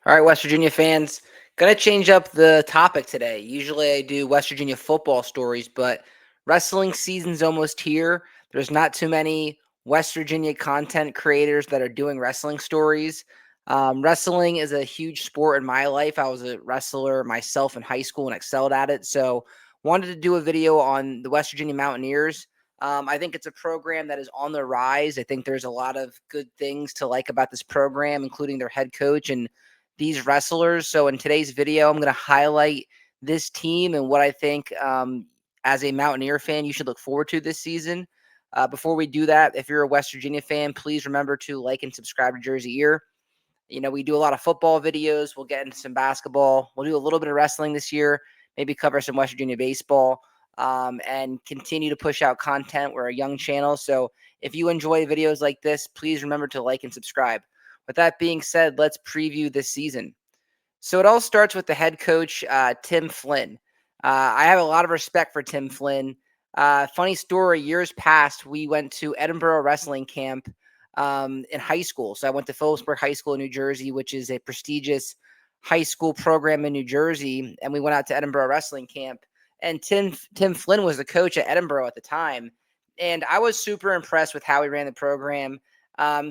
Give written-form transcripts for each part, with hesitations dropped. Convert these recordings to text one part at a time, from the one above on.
All right, West Virginia fans, gonna change up the topic today. Usually I do West Virginia football stories, but wrestling season's almost here. There's not too many West Virginia content creators that are doing wrestling stories. Wrestling is a huge sport in my life. I was a wrestler myself in high school and excelled at it. So wanted to do a video on the West Virginia Mountaineers. I think it's a program that is on the rise. I think there's a lot of good things to like about this program, including their head coach and these wrestlers. So in today's video, I'm going to highlight this team and what I think as a Mountaineer fan you should look forward to this season. Before we do that, if you're a West Virginia fan, please remember to like and subscribe to JerseyEER. You know, we do a lot of football videos. We'll get into some basketball. We'll do a little bit of wrestling this year, maybe cover some West Virginia baseball, and continue to push out content. We're a young channel. So if you enjoy videos like this, please remember to like and subscribe. With that being said, let's preview this season. So it all starts with the head coach, Tim Flynn. I have a lot of respect for Tim Flynn. Funny story, years past, we went to Edinburgh Wrestling Camp in high school. So I went to Phillipsburg High School in New Jersey, which is a prestigious high school program in New Jersey. And we went out to Edinburgh Wrestling Camp. And Tim Flynn was the coach at Edinburgh at the time. And I was super impressed with how he ran the program.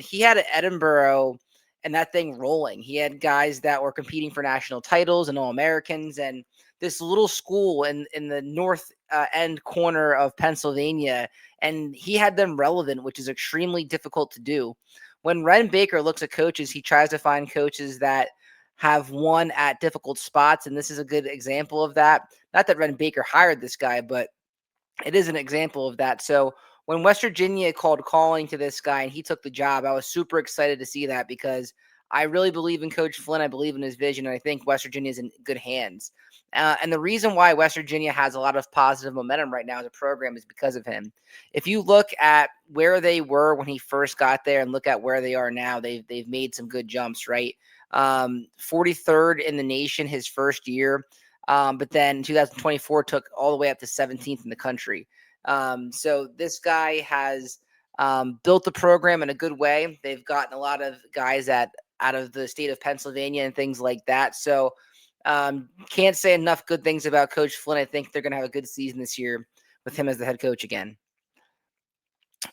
He had Edinburgh and that thing rolling. He had guys that were competing for national titles and All-Americans, and this little school in the north end corner of Pennsylvania, and he had them relevant, which is extremely difficult to do. When Ren Baker looks at coaches, he tries to find coaches that have won at difficult spots, and this is a good example of that. Not that Ren Baker hired this guy, but it is an example of that. So when West Virginia called calling to this guy and he took the job, I was super excited to see that because I really believe in Coach Flynn. I believe in his vision, and I think West Virginia is in good hands. And the reason why West Virginia has a lot of positive momentum right now as a program is because of him. If you look at where they were when he first got there and look at where they are now, they've made some good jumps, right? 43rd in the nation his first year. But then 2024 took all the way up to 17th in the country. So this guy has built the program in a good way. They've gotten a lot of guys out of the state of Pennsylvania and things like that. So can't say enough good things about Coach Flynn. I think they're going to have a good season this year with him as the head coach again.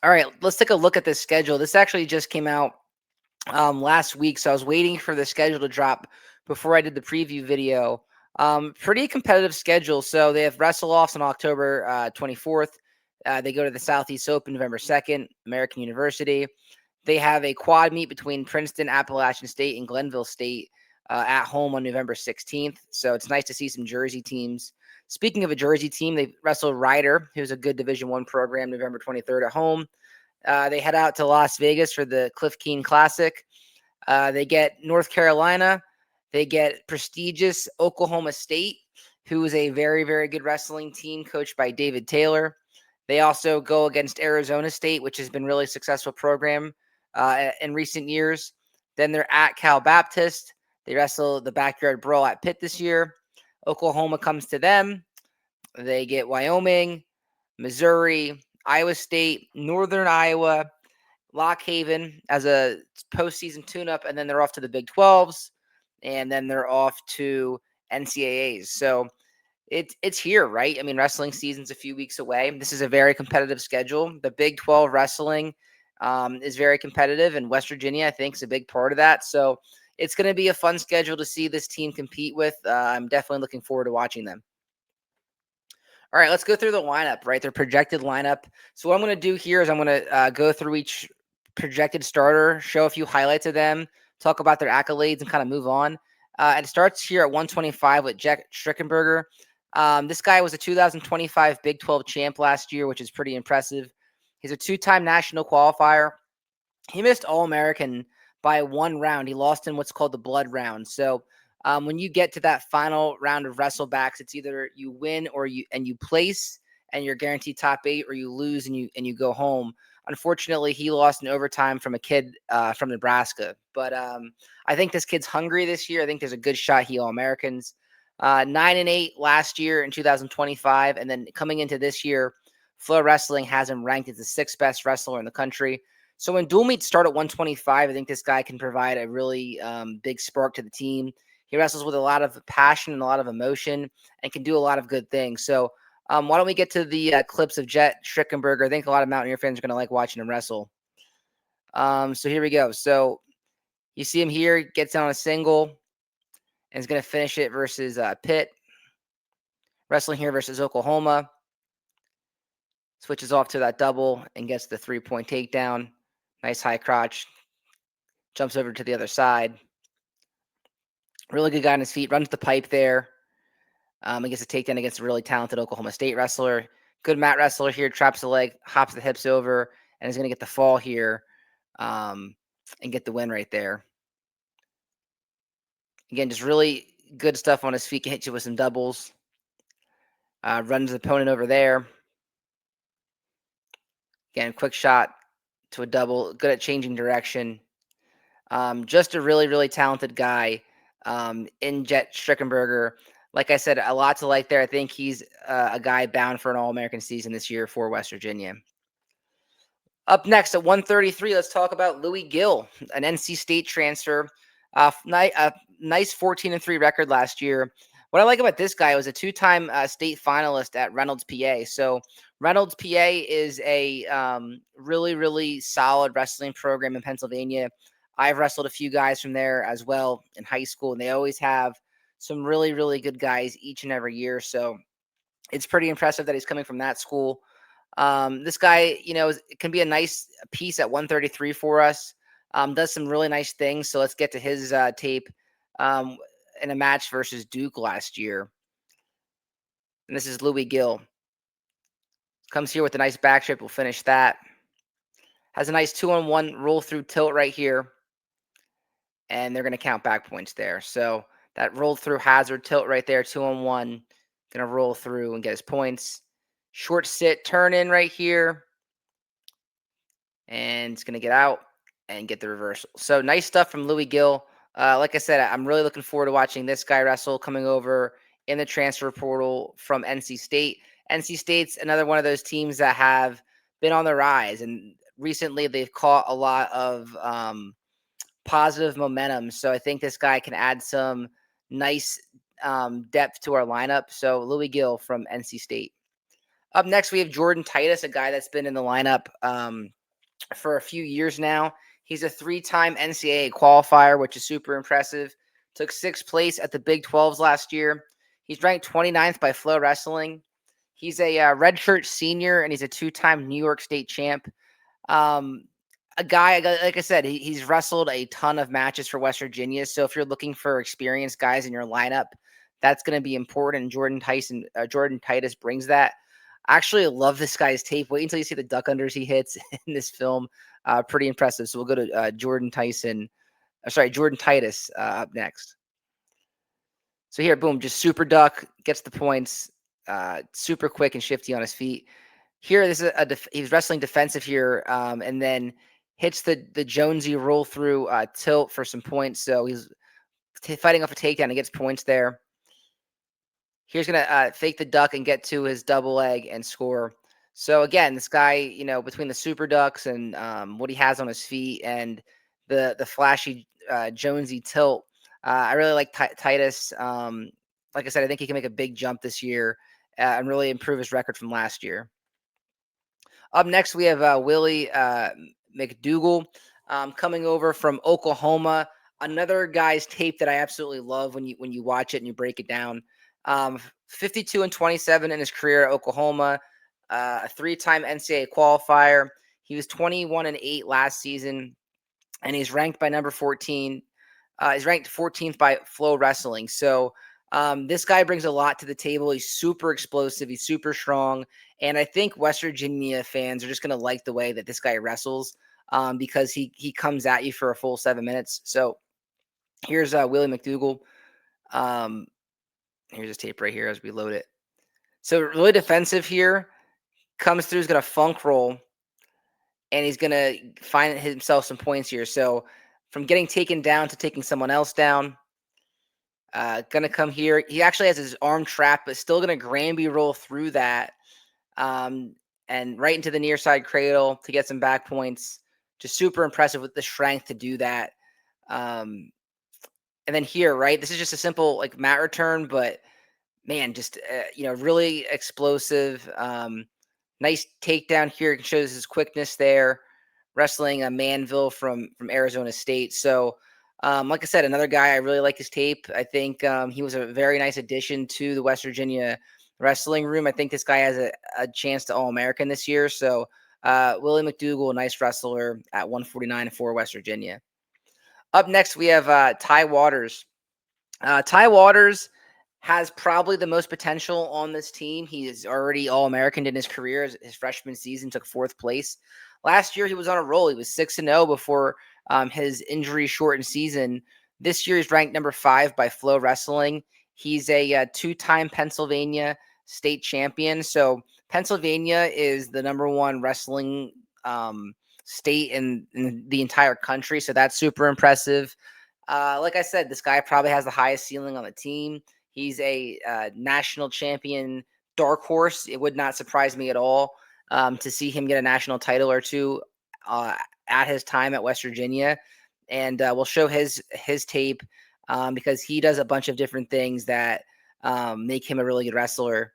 All right, let's take a look at this schedule. This actually just came out last week, so I was waiting for the schedule to drop before I did the preview video. Pretty competitive schedule. So they have wrestle-offs on October 24th. They go to the Southeast Open November 2nd, American University. They have a quad meet between Princeton, Appalachian State, and Glenville State at home on November 16th. So it's nice to see some Jersey teams. Speaking of a Jersey team, they wrestle Rider, who's a good Division I program, November 23rd at home. They head out to Las Vegas for the Cliff Keen Classic. They get North Carolina. They get prestigious Oklahoma State, who is a very, very good wrestling team coached by David Taylor. They also go against Arizona State, which has been a really successful program in recent years. Then they're at Cal Baptist. They wrestle the Backyard Brawl at Pitt this year. Oklahoma comes to them. They get Wyoming, Missouri, Iowa State, Northern Iowa, Lock Haven as a postseason tune-up, and then they're off to the Big 12s, and then they're off to NCAAs. So it's here, right? I mean, wrestling season's a few weeks away. This is a very competitive schedule. The Big 12 wrestling is very competitive, and West Virginia, I think, is a big part of that. So it's going to be a fun schedule to see this team compete with. I'm definitely looking forward to watching them. All right, let's go through the lineup, right? Their projected lineup. So what I'm going to do here is I'm going to go through each projected starter, show a few highlights of them, talk about their accolades, and kind of move on. It starts here at 125 with Jett Strickenberger. This guy was a 2025 Big 12 champ last year, which is pretty impressive. He's a two-time national qualifier. He missed All-American by one round. He lost in what's called the blood round. So when you get to that final round of wrestlebacks, it's either you win or you place and you're guaranteed top 8, or you lose and you go home. Unfortunately, he lost in overtime from a kid from Nebraska. But I think this kid's hungry this year. I think there's a good shot he All-Americans. 9-8 last year in 2025, and then coming into this year, Flow Wrestling has him ranked as the 6th best wrestler in the country. So when dual meets start at 125, I think this guy can provide a really big spark to the team. He wrestles with a lot of passion and a lot of emotion and can do a lot of good things. So why don't we get to the clips of Jett Strickenberger? I think a lot of Mountaineer fans are going to like watching him wrestle. So here we go. So you see him here, gets down a single, and is going to finish it versus Pitt. Wrestling here versus Oklahoma. Switches off to that double and gets the 3-point takedown. Nice high crotch. Jumps over to the other side. Really good guy on his feet. Runs the pipe there. He gets a takedown against a really talented Oklahoma State wrestler. Good mat wrestler here. Traps the leg, hops the hips over, and is going to get the fall here and get the win right there. Again, just really good stuff on his feet. Can hit you with some doubles. Runs the opponent over there. Again, quick shot to a double. Good at changing direction. Just a really, really talented guy in Jett Strickenberger. Like I said, a lot to like there. I think he's a guy bound for an All-American season this year for West Virginia. Up next at 133, let's talk about Louie Gill, an NC State transfer. Nice 14-3 record last year. What I like about this guy was a two-time state finalist at Reynolds, PA. So Reynolds, PA is a really, really solid wrestling program in Pennsylvania. I've wrestled a few guys from there as well in high school, and they always have some really, really good guys each and every year. So it's pretty impressive that he's coming from that school. This guy, can be a nice piece at 133 for us. Does some really nice things. So let's get to his tape in a match versus Duke last year. And this is Louie Gill. Comes here with a nice back strip. We'll finish that. Has a nice 2-on-1 roll through tilt right here. And they're going to count back points there. So that roll through hazard tilt right there, 2-on-1. Going to roll through and get his points. Short sit, turn in right here. And it's going to get out and get the reversal. So nice stuff from Louie Gill. Like I said, I'm really looking forward to watching this guy wrestle coming over in the transfer portal from NC State. NC State's another one of those teams that have been on the rise. And recently they've caught a lot of positive momentum. So I think this guy can add some nice depth to our lineup. So Louie Gill from NC State. Up next, we have Jordan Titus, a guy that's been in the lineup for a few years now. He's a 3-time NCAA qualifier, which is super impressive. Took 6th place at the Big 12s last year. He's ranked 29th by Flow Wrestling. He's a redshirt senior, and he's a 2-time New York State champ. A guy, like I said, he's wrestled a ton of matches for West Virginia. So if you're looking for experienced guys in your lineup, that's going to be important. And Jordan Titus brings that. I actually love this guy's tape. Wait until you see the duck unders he hits in this film. Pretty impressive. So we'll go to Jordan Titus up next. So here, boom, just super duck, gets the points, super quick and shifty on his feet. Here, this is he's wrestling defensive here, and then hits the Jonesy roll through tilt for some points. So he's fighting off a takedown and gets points there. Here's going to fake the duck and get to his double leg and score. So again, this guy, between the super ducks and what he has on his feet and the flashy Jonesy tilt, I really like Titus. Like I said, I think he can make a big jump this year and really improve his record from last year. Up next, we have Willie McDougald coming over from Oklahoma. Another guy's tape that I absolutely love when you watch it and you break it down. 52-27 in his career at Oklahoma, a 3-time NCAA qualifier. He was 21-8 last season, and he's ranked by number 14. He's ranked 14th by Flow Wrestling. So this guy brings a lot to the table. He's super explosive. He's super strong. And I think West Virginia fans are just going to like the way that this guy wrestles because he comes at you for a full 7 minutes. So here's Willie McDougald. Here's his tape right here as we load it. So really defensive here. Comes through, is going to funk roll. And he's going to find himself some points here. So from getting taken down to taking someone else down. Going to come here. He actually has his arm trapped, but still going to Granby roll through that. And right into the near side cradle to get some back points. just super impressive with the strength to do that. Um, and then here, right, this is just a simple like mat return, but man, just really explosive. Nice takedown here. It shows his quickness there. Wrestling a Manville from Arizona State. So, like I said, another guy I really like his tape. I think he was a very nice addition to the West Virginia wrestling room. I think this guy has a chance to All American this year. So, Willie McDougald, a nice wrestler at 149 for West Virginia. Up next, we have Ty Waters. Ty Waters has probably the most potential on this team. He is already All-American in his career. His freshman season took 4th place. Last year, he was on a roll. He was 6-0 before his injury-shortened season. This year, he's ranked number 5 by Flow Wrestling. He's a 2-time Pennsylvania state champion. So Pennsylvania is the number 1 wrestling state in the entire country. So that's super impressive. Like I said, this guy probably has the highest ceiling on the team. He's a national champion dark horse. It would not surprise me at all to see him get a national title or two at his time at West Virginia. And we'll show his tape because he does a bunch of different things that make him a really good wrestler.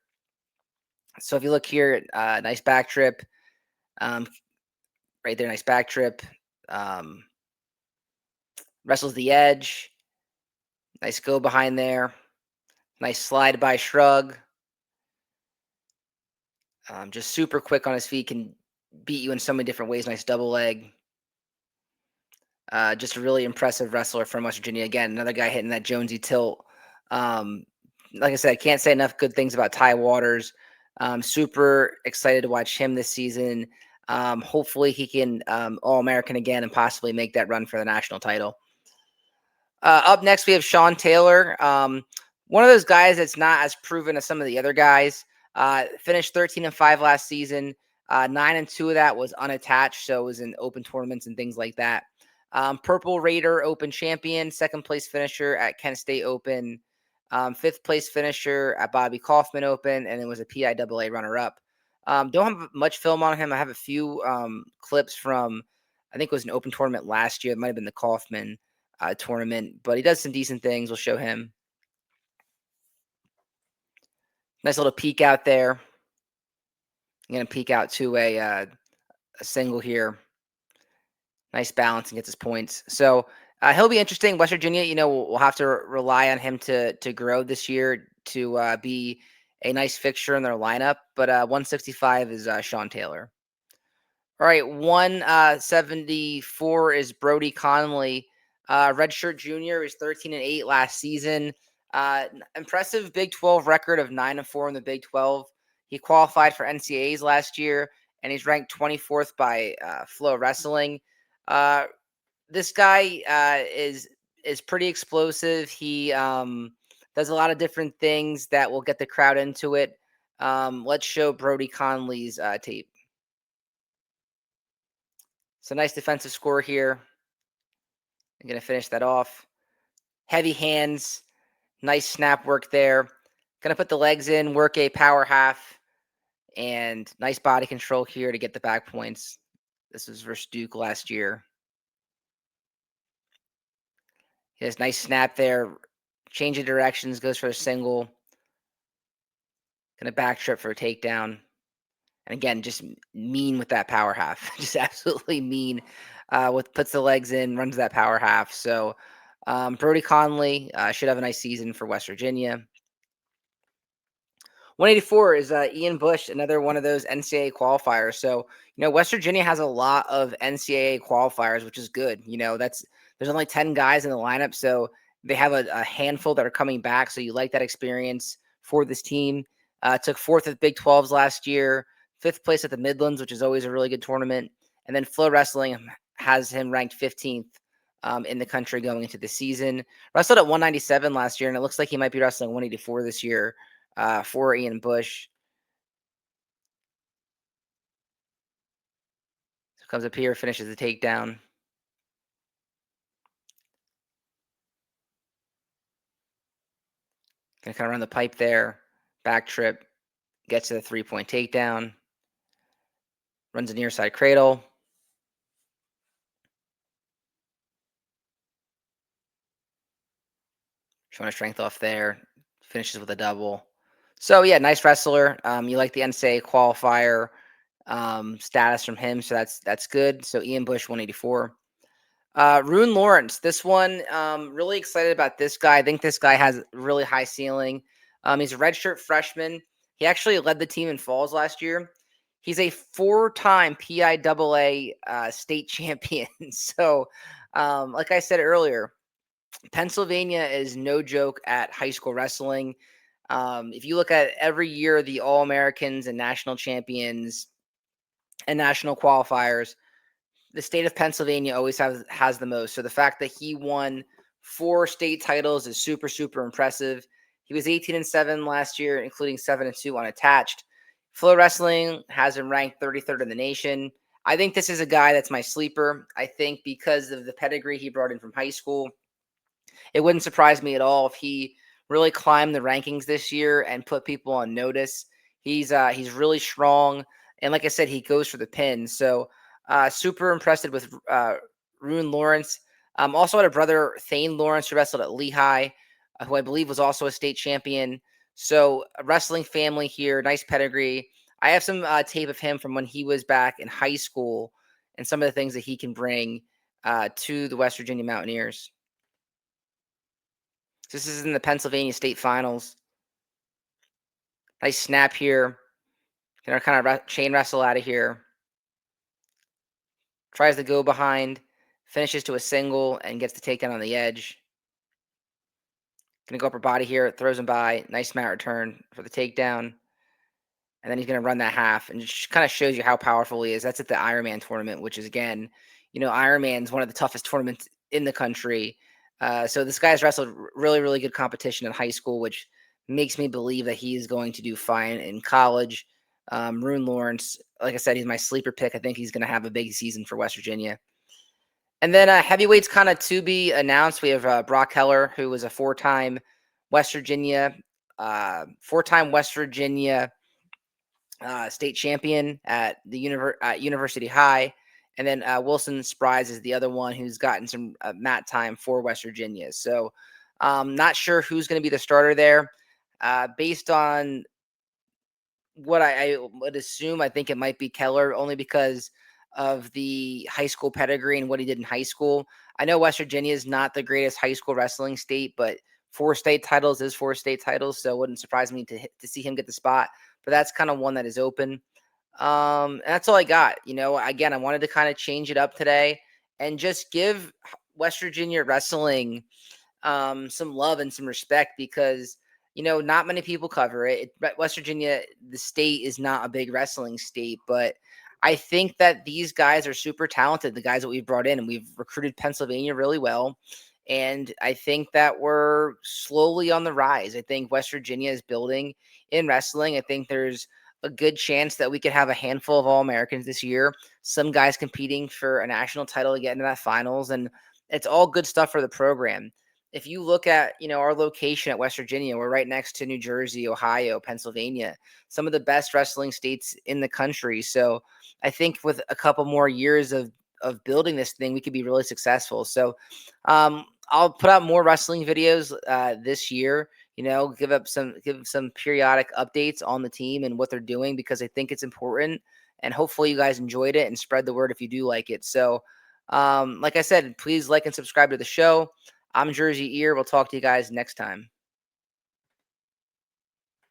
So if you look here, nice back trip, right there, nice back trip. Wrestles the edge. Nice go behind there. Nice slide by shrug. Just super quick on his feet. Can beat you in so many different ways. Nice double leg. Just a really impressive wrestler from West Virginia. Again, another guy hitting that Jonesy tilt. Like I said, I can't say enough good things about Ty Waters. Super excited to watch him this season. Hopefully he can All-American again and possibly make that run for the national title. Up next, we have Shawn Taylor. One of those guys that's not as proven as some of the other guys. Finished 13-5 last season. 9-2 of that was unattached, so it was in open tournaments and things like that. Purple Raider Open champion, 2nd place finisher at Kent State Open, 5th place finisher at Bobby Kaufman Open, and it was a PIAA runner-up. Don't have much film on him. I have a few clips from, I think it was an open tournament last year. It might have been the Kaufman tournament, but he does some decent things. We'll show him. Nice little peek out there. I'm going to peek out to a single here. Nice balance and gets his points. So he'll be interesting. West Virginia, we'll have to rely on him to grow this year to be a nice fixture in their lineup. But 165 is Shawn Taylor. All right, 174 is Brody Conley. Redshirt junior is 13-8 last season. Impressive Big 12 record of 9-4 in the Big 12. He qualified for NCAAs last year, and he's ranked 24th by Flow Wrestling. This guy is pretty explosive. He does a lot of different things that will get the crowd into it. Let's show Brody Conley's tape. So nice defensive score here. I'm going to finish that off. Heavy hands. Nice snap work there. Going to put the legs in, work a power half. And nice body control here to get the back points. This was versus Duke last year. He has nice snap there. Change of directions, goes for a single. Going to back trip for a takedown. And again, just mean with that power half. Just absolutely mean. Puts the legs in, runs that power half. So Brody Conley should have a nice season for West Virginia. 184 is Ian Bush, another one of those NCAA qualifiers. So, West Virginia has a lot of NCAA qualifiers, which is good. There's only 10 guys in the lineup, so they have a handful that are coming back. So you like that experience for this team. Took 4th at Big 12s last year, 5th place at the Midlands, which is always a really good tournament. And then Flow Wrestling has him ranked 15th in the country going into the season. Wrestled at 197 last year, and it looks like he might be wrestling 184 this year for Ian Bush. So comes up here, finishes the takedown. Gonna kind of run the pipe there, back trip, gets to the 3-point takedown, runs a near side cradle. Showing a strength off there. Finishes with a double. So yeah, nice wrestler. You like the NCAA qualifier status from him, so that's good. So Ian Bush 184. Rune Lawerence. This one, really excited about this guy. I think this guy has really high ceiling. He's a redshirt freshman. He actually led the team in falls last year. He's a four-time PIAA state champion. So, like I said earlier, Pennsylvania is no joke at high school wrestling. If you look at every year, the All Americans and national champions and national qualifiers, the state of Pennsylvania always has the most. So the fact that he won 4 state titles is super, super impressive. He was 18-7 last year, including 7-2 unattached. Flow Wrestling has him ranked 33rd in the nation. I think this is a guy that's my sleeper. I think because of the pedigree he brought in from high school, it wouldn't surprise me at all if he really climbed the rankings this year and put people on notice. He's really strong, and like I said, he goes for the pin. So super impressed with Rune Lawerence. Also had a brother, Thane Lawerence, who wrestled at Lehigh, who I believe was also a state champion. So a wrestling family here, nice pedigree. I have some tape of him from when he was back in high school and some of the things that he can bring to the West Virginia Mountaineers. This is in the Pennsylvania State Finals. Nice snap here. Gonna kind of chain wrestle out of here. Tries to go behind, finishes to a single, and gets the takedown on the edge. Gonna go upper body here, throws him by. Nice mat return for the takedown. And then he's going to run that half, and just kind of shows you how powerful he is. That's at the Ironman tournament, which is, again, Ironman's one of the toughest tournaments in the country. So this guy's wrestled really, really good competition in high school, which makes me believe that he is going to do fine in college. Rune Lawerence, like I said, he's my sleeper pick. I think he's going to have a big season for West Virginia. And then heavyweights kind of to be announced. We have Brock Kehler, who was a four-time West Virginia state champion at the University High. And then Wilson Spires is the other one who's gotten some mat time for West Virginia. So not sure who's going to be the starter there. Based on what I would assume, I think it might be Kehler, only because of the high school pedigree and what he did in high school. I know West Virginia is not the greatest high school wrestling state, but 4 state titles is 4 state titles, so it wouldn't surprise me to see him get the spot. But that's kind of one that is open. And that's all I got. Again, I wanted to kind of change it up today and just give West Virginia wrestling some love and some respect, because not many people cover it. West Virginia, the state, is not a big wrestling state, but I think that these guys are super talented, the guys that we've brought in, and we've recruited Pennsylvania really well. And I think that we're slowly on the rise. I think West Virginia is building in wrestling. I think there's a good chance that we could have a handful of All-Americans this year, some guys competing for a national title to get into that finals, and it's all good stuff for the program. If you look at, our location at West Virginia, we're right next to New Jersey, Ohio, Pennsylvania, some of the best wrestling states in the country. So I think with a couple more years of building this thing, we could be really successful. So I'll put out more wrestling videos this year, give some periodic updates on the team and what they're doing, because I think it's important. And hopefully you guys enjoyed it, and spread the word if you do like it. So like I said, please like and subscribe to the show. I'm JerseyEER. We'll talk to you guys next time.